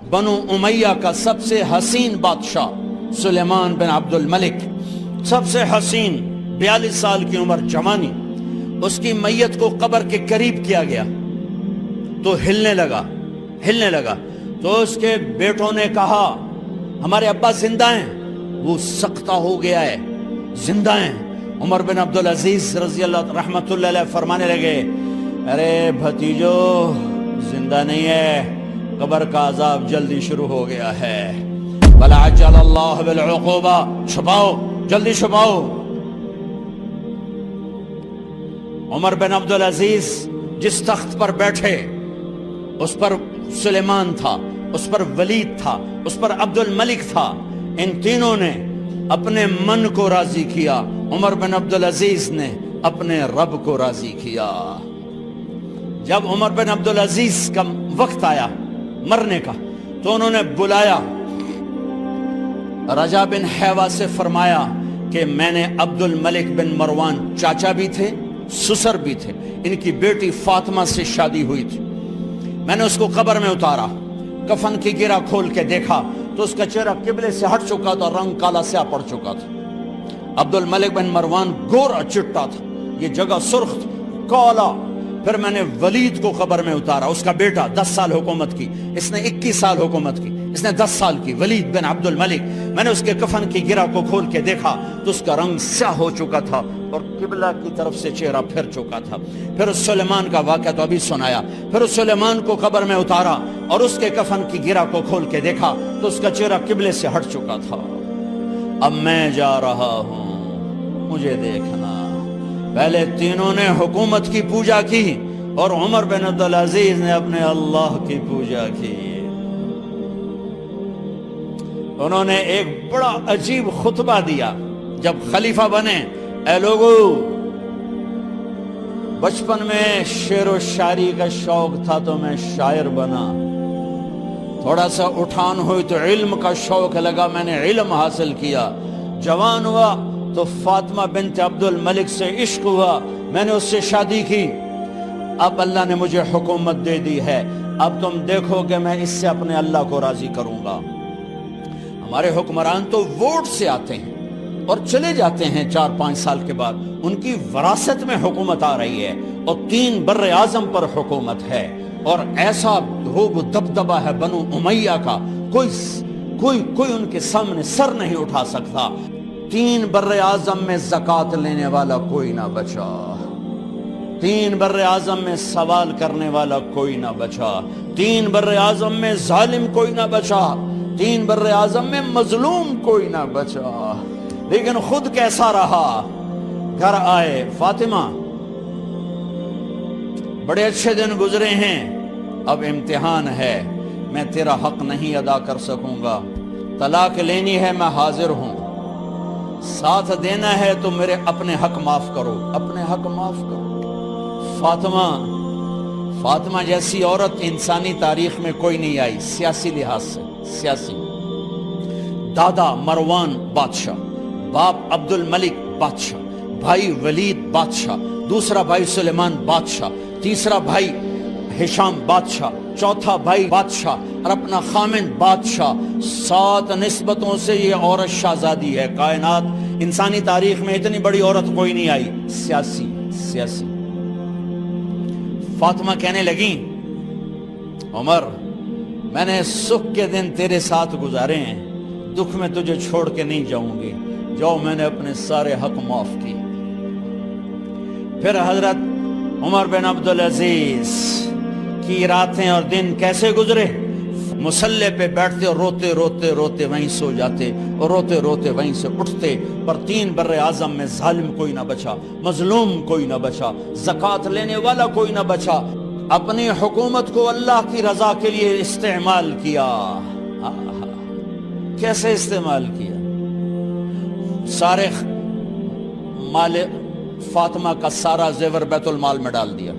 بنو امیہ کا سب سے حسین بادشاہ سلیمان بن عبد الملک، سب سے حسین، 42 سال کی عمر، جوانی، اس کی میت کو قبر کے قریب کیا گیا تو ہلنے لگا تو اس کے بیٹوں نے کہا ہمارے ابا زندہ ہیں، وہ سختہ ہو گیا ہے، زندہ ہیں۔ عمر بن عبدالعزیز رضی اللہ رحمت اللہ علیہ فرمانے لگے ارے بھتیجو زندہ نہیں ہے، قبر کا عذاب جلدی شروع ہو گیا ہے، بلا عجل اللہ بالعقوبہ، چھپاؤ، جلدی چھپاؤ۔ عمر بن عبدالعزیز جس تخت پر بیٹھے اس پر سلیمان تھا، اس پر ولید تھا، اس پر عبد الملک تھا، ان تینوں نے اپنے من کو راضی کیا، عمر بن عبدالعزیز نے اپنے رب کو راضی کیا۔ جب عمر بن عبدالعزیز کا وقت آیا مرنے کا تو انہوں نے بلایا رجا بن حیوہ سے، فرمایا کہ میں نے عبد الملک بن مروان، چاچا بھی تھے سسر بھی تھے، ان کی بیٹی فاطمہ سے شادی ہوئی تھی، میں نے اس کو قبر میں اتارا، کفن کی گرہ کھول کے دیکھا تو اس کا چہرہ قبلے سے ہٹ چکا تھا، رنگ کالا سیاہ پڑ چکا تھا۔ عبد الملک بن مروان گورا چٹا تھا، یہ جگہ سرخ تھی، کالا۔ پھر میں نے ولید کو قبر میں اتارا، اس کا بیٹا 10 سال حکومت کی، اس نے 21 سال حکومت کی، اس نے 10 سال کی، ولید بن عبد الملک۔ میں نے اس کے کفن کی گرہ کو کھول کے دیکھا تو اس کا رنگ سیاہ ہو چکا تھا اور قبلہ کی طرف سے چہرہ پھر چکا تھا۔ پھر اس سلیمان کا واقعہ تو ابھی سنایا، پھر اس سلیمان کو قبر میں اتارا اور اس کے کفن کی گرہ کو کھول کے دیکھا تو اس کا چہرہ قبلے سے ہٹ چکا تھا۔ اب میں جا رہا ہوں، مجھے دیکھنا۔ پہلے تینوں نے حکومت کی پوجا کی اور عمر بن عبدالعزیز نے اپنے اللہ کی پوجا کی۔ انہوں نے ایک بڑا عجیب خطبہ دیا جب خلیفہ بنے، اے لوگو، بچپن میں شعر و شاعری کا شوق تھا تو میں شاعر بنا، تھوڑا سا اٹھان ہوئی تو علم کا شوق لگا، میں نے علم حاصل کیا، جوان ہوا تو فاطمہ بنت عبد الملک سے عشق ہوا، میں نے اس سے شادی کی، اب اللہ نے مجھے حکومت دے دی ہے، اب تم دیکھو کہ میں اس سے اپنے اللہ کو راضی کروں گا۔ ہمارے حکمران تو ووٹ سے آتے ہیں اور چلے جاتے ہیں 4-5 سال کے بعد، ان کی وراثت میں حکومت آ رہی ہے اور 3 بر اعظم پر حکومت ہے، اور ایسا روب دبدبہ ہے بنو امیہ کا، کوئی ان کے سامنے سر نہیں اٹھا سکتا۔ 3 بر اعظم میں زکوٰۃ لینے والا کوئی نہ بچا، 3 بر اعظم میں سوال کرنے والا کوئی نہ بچا، 3 بر اعظم میں ظالم کوئی نہ بچا، 3 بر اعظم میں مظلوم کوئی نہ بچا۔ لیکن خود کیسا رہا؟ گھر آئے، فاطمہ بڑے اچھے دن گزرے ہیں، اب امتحان ہے، میں تیرا حق نہیں ادا کر سکوں گا، طلاق لینی ہے میں حاضر ہوں، ساتھ دینا ہے تو میرے اپنے حق معاف کرو، اپنے حق معاف کرو۔ فاطمہ جیسی عورت انسانی تاریخ میں کوئی نہیں آئی، سیاسی لحاظ سے، سیاسی، دادا مروان بادشاہ، باپ عبد الملک بادشاہ، بھائی ولید بادشاہ، دوسرا بھائی سلیمان بادشاہ، تیسرا بھائی ہشام بادشاہ، چوتھا بھائی بادشاہ اور اپنا خامن بادشاہ، 7 نسبتوں سے یہ عورت شہزادی ہے۔ کائنات انسانی تاریخ میں اتنی بڑی عورت کوئی نہیں آئی، سیاسی۔ فاطمہ کہنے لگیں عمر، میں نے سکھ کے دن تیرے ساتھ گزارے ہیں، دکھ میں تجھے چھوڑ کے نہیں جاؤں گی، جاؤ، میں نے اپنے سارے حق معاف کی۔ پھر حضرت عمر بن عبدالعزیز کی راتیں اور دن کیسے گزرے؟ مسلح پہ بیٹھتے اور روتے وہیں سو جاتے اور روتے وہیں سے اٹھتے، پر 3 بر اعظم میں ظالم کوئی نہ بچا، مظلوم کوئی نہ بچا، زکوٰۃ لینے والا کوئی نہ بچا، اپنی حکومت کو اللہ کی رضا کے لیے استعمال کیا۔ کیسے استعمال کیا؟ سارے مال فاطمہ کا سارا زیور بیت المال میں ڈال دیا،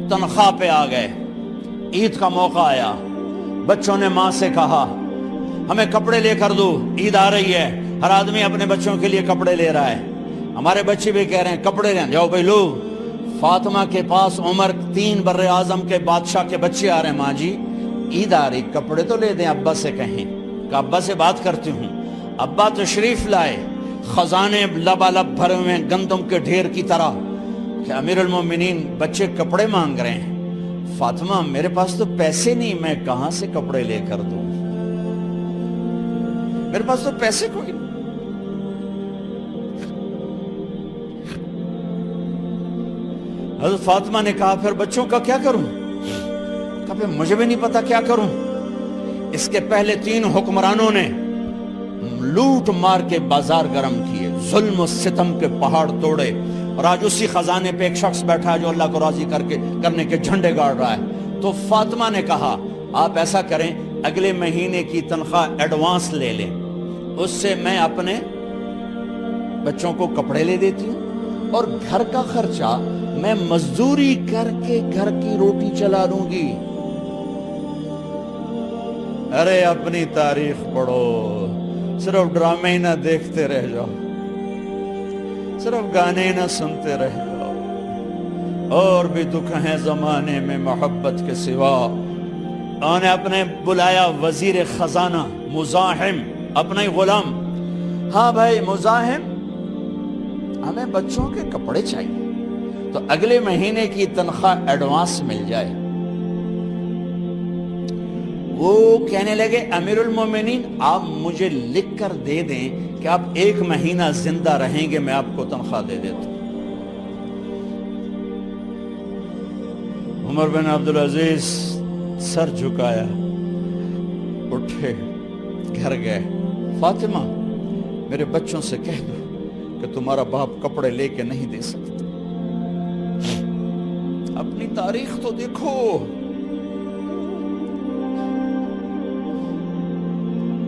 تنخواہ پہ آ گئے، عید کا موقع آیا، بچوں نے ماں سے کہا ہمیں کپڑے لے کر دو، عید آ رہی ہے، ہر آدمی اپنے بچوں کے لیے کپڑے لے رہا ہے، ہمارے بچے بھی کہہ رہے ہیں کپڑے لیں، جاؤ بھائی لو۔ فاطمہ کے پاس عمر 3 بر اعظم کے بادشاہ کے بچے آ رہے ہیں، ماں جی عید آ رہی, کپڑے تو لے دیں, ابا سے کہیں کہ ابا سے بات کرتی ہوں. ابا تشریف لائے, خزانے لبالب بھرے ہوئے گندم کے ڈھیر کی طرح, کہ امیر المومنین بچے کپڑے مانگ رہے ہیں. فاطمہ میرے پاس تو پیسے نہیں, میں کہاں سے کپڑے لے کر دوں, میرے پاس تو پیسے کوئی نہیں. حضرت فاطمہ نے کہا پھر بچوں کا کیا کروں؟ کہا پھر مجھے بھی نہیں پتا کیا کروں. اس کے پہلے 3 حکمرانوں نے لوٹ مار کے بازار گرم کیے, ظلم و ستم کے پہاڑ توڑے, اور آج اسی خزانے پہ ایک شخص بیٹھا ہے جو اللہ کو راضی کرنے کے جھنڈے گاڑ رہا ہے. تو فاطمہ نے کہا آپ ایسا کریں, اگلے مہینے کی تنخواہ ایڈوانس لے لیں, اس سے میں اپنے بچوں کو کپڑے لے دیتی ہوں, اور گھر کا خرچہ میں مزدوری کر کے گھر کی روٹی چلا لوں گی. ارے اپنی تاریخ پڑھو, صرف ڈرامے ہی نہ دیکھتے رہ جاؤ, صرف گانے نہ سنتے رہ جاؤ. اور بھی دکھ ہیں زمانے میں محبت کے سوا. انہوں نے اپنے بلایا وزیر خزانہ مزاحم, اپنا ہی غلام. ہاں بھائی مزاحم, ہمیں بچوں کے کپڑے چاہیے, تو اگلے مہینے کی تنخواہ ایڈوانس مل جائے. وہ کہنے لگے امیر المومنین آپ مجھے لکھ کر دے دیں کہ آپ 1 مہینہ زندہ رہیں گے, میں آپ کو تنخواہ دے دیتا ہوں. عمر بن عبدالعزیز سر جھکایا, اٹھے, گھر گئے. فاطمہ میرے بچوں سے کہہ دو کہ تمہارا باپ کپڑے لے کے نہیں دے سکتا. اپنی تاریخ تو دیکھو.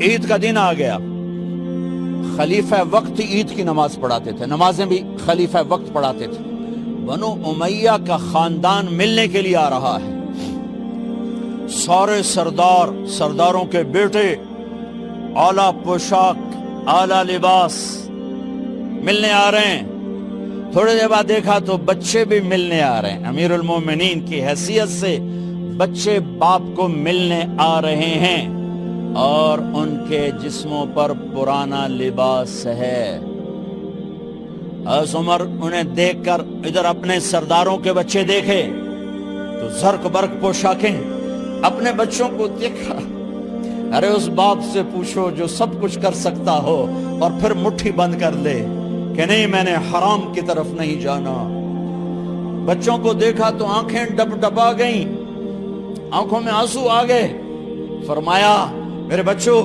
عید کا دن آ گیا, خلیفہ وقت عید کی نماز پڑھاتے تھے, نمازیں بھی خلیفہ وقت پڑھاتے تھے. بنو امیہ کا خاندان ملنے کے لیے آ رہا ہے. سارے سرداروں کے بیٹے اعلیٰ پوشاک, اعلیٰ لباس ملنے آ رہے ہیں. تھوڑے دیر بعد دیکھا تو بچے بھی ملنے آ رہے ہیں. امیر المومنین کی حیثیت سے بچے باپ کو ملنے آ رہے ہیں, اور ان کے جسموں پر پرانا لباس ہے. حضرت عمر انہیں دیکھ کر ادھر اپنے سرداروں کے بچے دیکھے تو زرق برق پوشاکیں, اپنے بچوں کو دیکھا. ارے اس باپ سے پوچھو جو سب کچھ کر سکتا ہو اور پھر مٹھی بند کر لے کہ نہیں میں نے حرام کی طرف نہیں جانا. بچوں کو دیکھا تو آنکھیں ڈبا گئیں, آنکھوں میں آنسو آ گئے. فرمایا میرے بچوں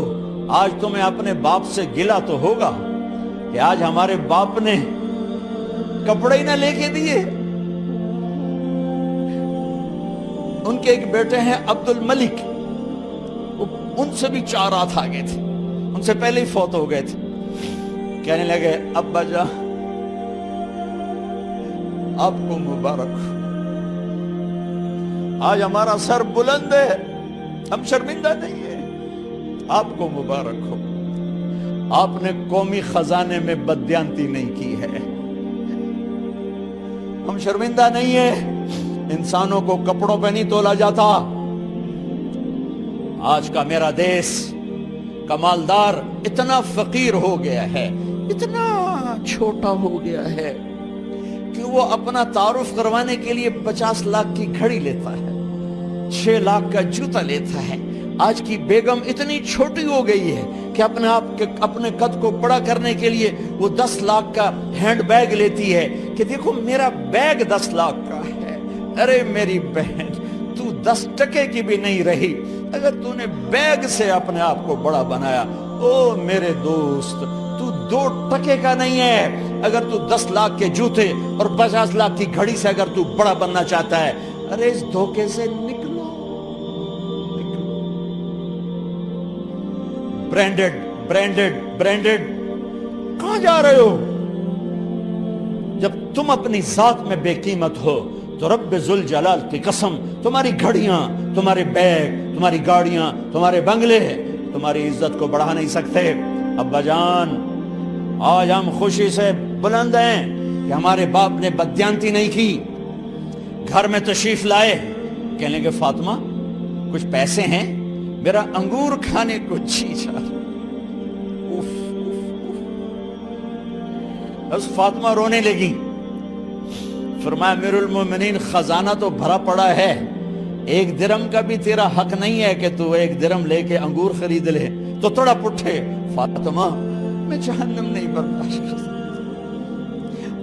آج تمہیں اپنے باپ سے گلہ تو ہوگا کہ آج ہمارے باپ نے کپڑے ہی نہ لے کے دیے. ان کے ایک بیٹے ہیں عبد الملک, ان سے بھی 4 ہاتھ آگے تھے, ان سے پہلے ہی فوت ہو گئے تھے. کہنے لگے ابا جان آپ کو مبارک, آج ہمارا سر بلند ہے, ہم شرمندہ نہیں ہیں, آپ کو مبارک ہو. آپ نے قومی خزانے میں بددیانتی نہیں کی ہے, ہم شرمندہ نہیں ہیں. انسانوں کو کپڑوں پہ نہیں تولا جاتا. آج کا میرا دیس کا مالدار اتنا فقیر ہو گیا ہے, اتنا چھوٹا ہو گیا ہے کہ وہ اپنا تعارف کروانے کے لیے 50 لاکھ کی گھڑی لیتا ہے, 6 لاکھ کا جوتا لیتا ہے. آج کی بیگم اتنی چھوٹی ہو گئی ہے کہ اپنے قد کو بڑا کرنے کے لیے وہ 10 لاکھ کا ہینڈ بیگ لیتی ہے کہ دیکھو میرا بیگ 10 لاکھ کا ہے. ارے میری بہن تو 10 ٹکے کی بھی نہیں رہی اگر تو نے بیگ سے اپنے آپ کو بڑا بنایا. او میرے دوست تو 2 ٹکے کا نہیں ہے اگر تو 10 لاکھ کے جوتے اور 50 لاکھ کی گھڑی سے اگر تو بڑا بننا چاہتا ہے. ارے اس دھوکے سے نکلو. برینڈڈ کہاں جا رہے ہو؟ جب تم اپنی ذات میں بے قیمت ہو تو رب ذوالجلال کی قسم تمہاری گھڑیاں, تمہارے بیگ, تمہاری گاڑیاں, تمہارے بنگلے تمہاری عزت کو بڑھا نہیں سکتے. ابا جان آج ہم خوشی سے بلند ہیں کہ ہمارے باپ نے بددیانتی نہیں کی. گھر میں تشریف لائے, کہنے لگے فاطمہ کچھ پیسے ہیں، میرا انگور کھانے کو جی چاہ رہا۔ بس فاطمہ رونے لگی۔ فرمایا امیر المومنین خزانہ تو بھرا پڑا ہے، 1 درم کا بھی تیرا حق نہیں ہے کہ تو 1 درم لے کے انگور خرید لے۔ تو تھوڑا پٹھے، فاطمہ میں جہنم نہیں برداشت کر سکتا۔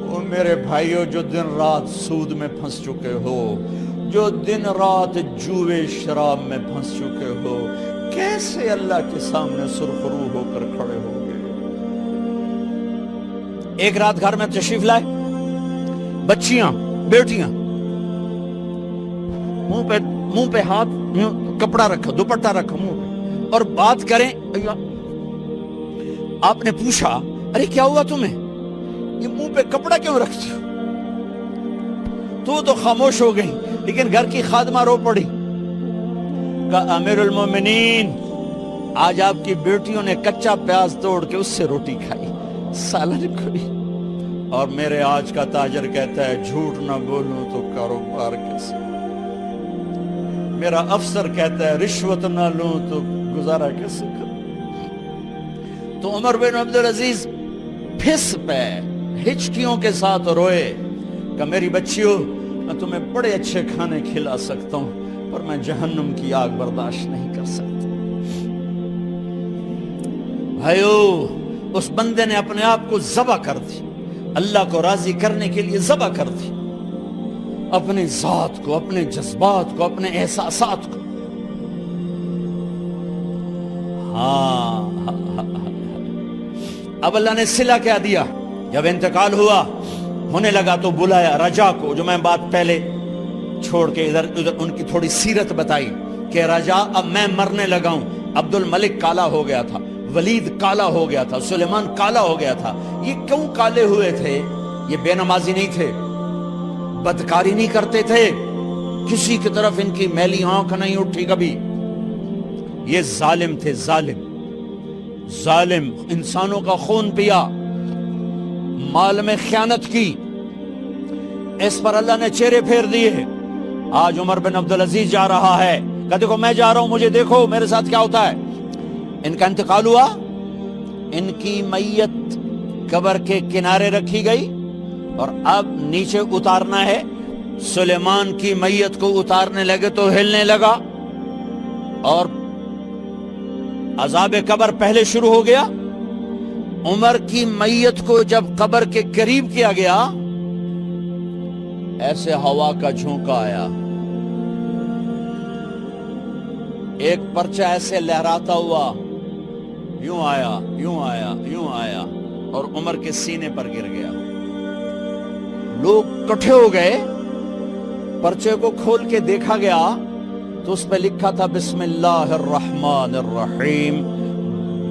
وہ میرے بھائیو جو دن رات سود میں پھنس چکے ہو، جو دن رات جوے شراب میں پھنس چکے ہو، کیسے اللہ کے سامنے سرخرو ہو کر کھڑے ہو گئے؟ ایک رات گھر میں تشریف لائے، بچیاں بیٹیاں، منہ پہ ہاتھ، کپڑا رکھا، دوپٹہ رکھا منہ پہ، اور بات کریں۔ آپ نے پوچھا ارے کیا ہوا تمہیں، یہ منہ پہ کپڑا کیوں رکھتے ہو؟ تو خاموش ہو گئی، لیکن گھر کی خادمہ رو پڑی۔ کہا امیر المومنین آج آپ کی بیٹیوں نے کچا پیاز توڑ کے اس سے روٹی کھائی، سالن کھائی، اور میرے آج کا تاجر کہتا ہے جھوٹ نہ بولوں تو کاروبار کیسے، میرا افسر کہتا ہے رشوت نہ لوں تو گزارا کیسے کروں۔ تو عمر بن عبدالعزیز پھس پہ ہچکیوں کے ساتھ روئے کہ میری بچیوں میں تمہیں بڑے اچھے کھانے کھلا سکتا ہوں، پر میں جہنم کی آگ برداشت نہیں کر سکتا۔ بھائیو اس بندے نے اپنے آپ کو ذبح کر دی، اللہ کو راضی کرنے کے لیے ذبح کر دی، اپنی ذات کو، اپنے جذبات کو، اپنے احساسات کو۔ اب اللہ نے صلہ کیا دیا، جب انتقال ہوا ہونے لگا تو بلایا رجا کو، جو میں بات پہلے چھوڑ کے ادھر ان کی تھوڑی سیرت بتائی کہ رجا اب میں مرنے لگا ہوں۔ عبد الملک کالا ہو گیا تھا، ولید کالا ہو گیا تھا، سلیمان کالا ہو گیا تھا۔ یہ کیوں کالے ہوئے تھے؟ یہ بے نمازی نہیں تھے، بدکاری نہیں کرتے تھے، کسی کی طرف ان کی میلی آنکھ نہیں اٹھی کبھی۔ یہ ظالم تھے، ظالم انسانوں کا خون پیا، مال میں خیانت کی، اس پر اللہ نے چہرے پھیر دیے۔ آج عمر بن عبدالعزیز جا رہا ہے کہ دیکھو میں جا رہا ہوں، مجھے دیکھو میرے ساتھ کیا ہوتا ہے۔ ان کا انتقال ہوا، ان کی میت قبر کے کنارے رکھی گئی، اور اب نیچے اتارنا ہے۔ سلیمان کی میت کو اتارنے لگے تو ہلنے لگا، اور عذاب قبر پہلے شروع ہو گیا۔ عمر کی میت کو جب قبر کے قریب کیا گیا، ایسے ہوا کا جھونکا آیا، ایک پرچہ ایسے لہراتا ہوا یوں آیا، یوں آیا، یوں آیا، اور عمر کے سینے پر گر گیا۔ لوگ کٹھے ہو گئے، پرچے کو کھول کے دیکھا گیا تو اس پہ لکھا تھا بسم اللہ الرحمن الرحیم،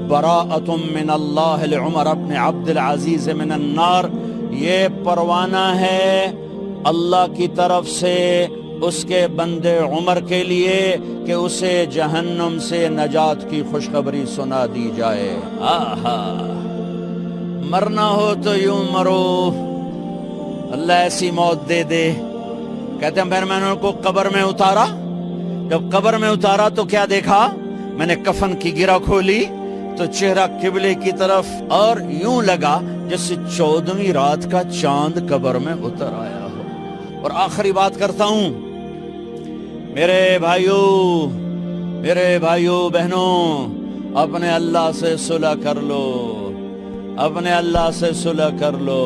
براءۃ من اللہ لعمر بن عبد العزیز من النار۔ یہ پروانہ ہے اللہ کی طرف سے اس کے بندے عمر کے لیے کہ اسے جہنم سے نجات کی خوشخبری سنا دی جائے۔ آہا، مرنا ہو تو یوں مرو، اللہ ایسی موت دے دے۔ کہتے ہیں پھر میں نے ان کو قبر میں اتارا، جب قبر میں اتارا تو کیا دیکھا؟ میں نے کفن کی گرہ کھولی تو چہرہ قبلے کی طرف، اور یوں لگا جیسے 14ویں رات کا چاند قبر میں اتر آیا ہو۔ اور آخری بات کرتا ہوں، میرے بھائیوں بہنوں، اپنے اللہ سے صلح کر لو، اپنے اللہ سے صلح کر لو۔